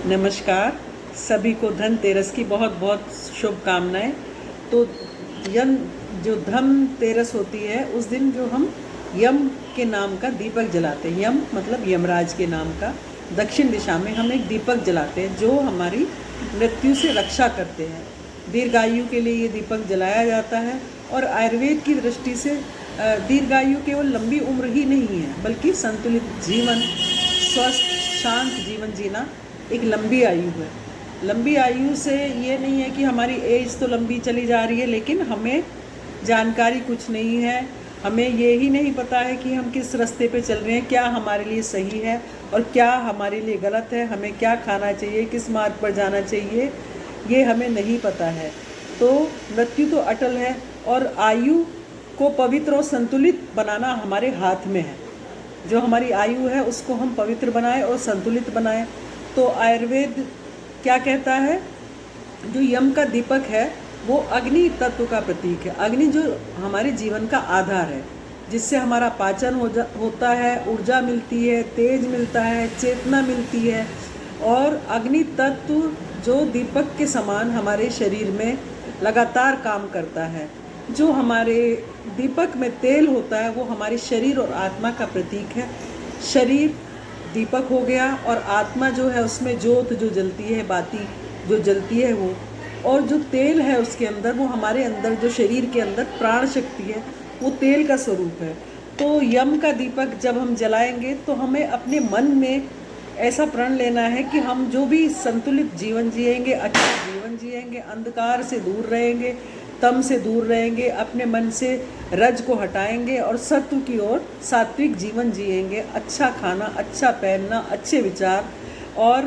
नमस्कार। सभी को धनतेरस की बहुत बहुत शुभकामनाएं। तो जो धनतेरस होती है उस दिन जो हम यम के नाम का दीपक जलाते हैं, यम मतलब यमराज के नाम का, दक्षिण दिशा में हम एक दीपक जलाते हैं जो हमारी मृत्यु से रक्षा करते हैं। दीर्घायु के लिए ये दीपक जलाया जाता है। और आयुर्वेद की दृष्टि से दीर्घायु केवल लंबी उम्र ही नहीं है, बल्कि संतुलित जीवन, स्वस्थ शांत जीवन जीना एक लंबी आयु है। लंबी आयु से ये नहीं है कि हमारी एज तो लंबी चली जा रही है, लेकिन हमें जानकारी कुछ नहीं है, हमें ये ही नहीं पता है कि हम किस रास्ते पे चल रहे हैं, क्या हमारे लिए सही है और क्या हमारे लिए गलत है, हमें क्या खाना चाहिए, किस मार्ग पर जाना चाहिए, ये हमें नहीं पता है। तो मृत्यु तो अटल है और आयु को पवित्र और संतुलित बनाना हमारे हाथ में है। जो हमारी आयु है उसको हम पवित्र बनाएं और संतुलित बनाएं। तो आयुर्वेद क्या कहता है, जो यम का दीपक है वो अग्नि तत्व का प्रतीक है। अग्नि जो हमारे जीवन का आधार है, जिससे हमारा पाचन होता है, ऊर्जा मिलती है, तेज मिलता है, चेतना मिलती है। और अग्नि तत्व जो दीपक के समान हमारे शरीर में लगातार काम करता है। जो हमारे दीपक में तेल होता है वो हमारे शरीर और आत्मा का प्रतीक है। शरीर दीपक हो गया और आत्मा जो है उसमें ज्योत जो जलती है, बाती जो जलती है वो, और जो तेल है उसके अंदर, वो हमारे अंदर जो शरीर के अंदर प्राण शक्ति है, वो तेल का स्वरूप है। तो यम का दीपक जब हम जलाएंगे तो हमें अपने मन में ऐसा प्रण लेना है कि हम जो भी संतुलित जीवन जिएंगे, अच्छा जीवन जिएंगे, अंधकार से दूर रहेंगे, तम से दूर रहेंगे, अपने मन से रज को हटाएंगे और सत्व की ओर सात्विक जीवन जिएंगे। अच्छा खाना, अच्छा पहनना, अच्छे विचार। और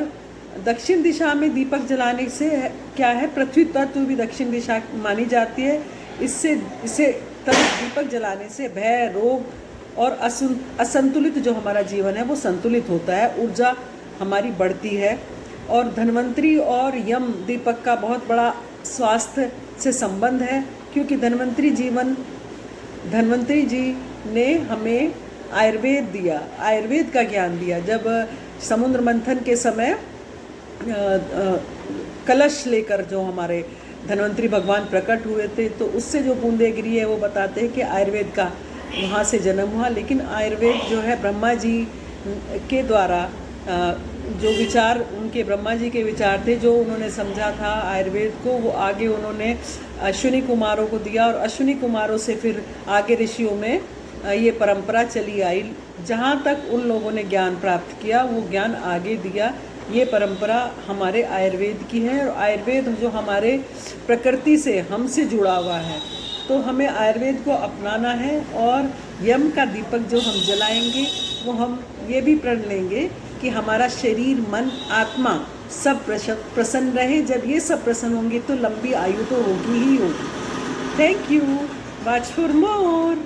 दक्षिण दिशा में दीपक जलाने से क्या है, पृथ्वी तत्व भी दक्षिण दिशा मानी जाती है। इसे दीपक जलाने से भय, रोग और असंतुलित जो हमारा जीवन है वो संतुलित होता है, ऊर्जा हमारी बढ़ती है। और धन्वंतरी और यम दीपक का बहुत बड़ा स्वास्थ्य से संबंध है, क्योंकि धन्वंतरी जी ने हमें आयुर्वेद दिया, आयुर्वेद का ज्ञान दिया। जब समुद्र मंथन के समय कलश लेकर जो हमारे धन्वंतरी भगवान प्रकट हुए थे, तो उससे जो बूंदे गिरी है वो बताते हैं कि आयुर्वेद का वहाँ से जन्म हुआ। लेकिन आयुर्वेद जो है ब्रह्मा जी के द्वारा जो विचार, उनके ब्रह्मा जी के विचार थे, जो उन्होंने समझा था आयुर्वेद को, वो आगे उन्होंने अश्विनी कुमारों को दिया। और अश्विनी कुमारों से फिर आगे ऋषियों में ये परंपरा चली आई। जहाँ तक उन लोगों ने ज्ञान प्राप्त किया वो ज्ञान आगे दिया। ये परंपरा हमारे आयुर्वेद की है और आयुर्वेद जो हमारे प्रकृति से, हमसे जुड़ा हुआ है। तो हमें आयुर्वेद को अपनाना है। और यम का दीपक जो हम जलाएंगे वो हम ये भी प्रण लेंगे कि हमारा शरीर, मन, आत्मा सब प्रसन्न रहे। जब ये सब प्रसन्न होंगे तो लंबी आयु तो होगी ही होगी। Thank you. Watch for more.